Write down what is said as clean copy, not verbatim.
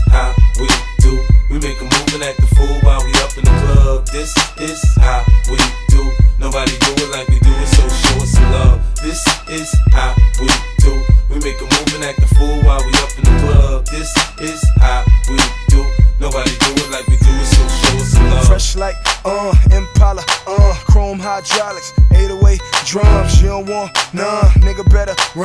how we do. We make a move and act the fool while we up in the club. This is how we do. Nobody do it like we do it, so show us some love. This is how we do. We make a move and act the fool while we up in the club. This is how we do. Nobody do it like we do it, so show us some love. Fresh like Impala, chrome hydraulics, 808 drums. You don't want none,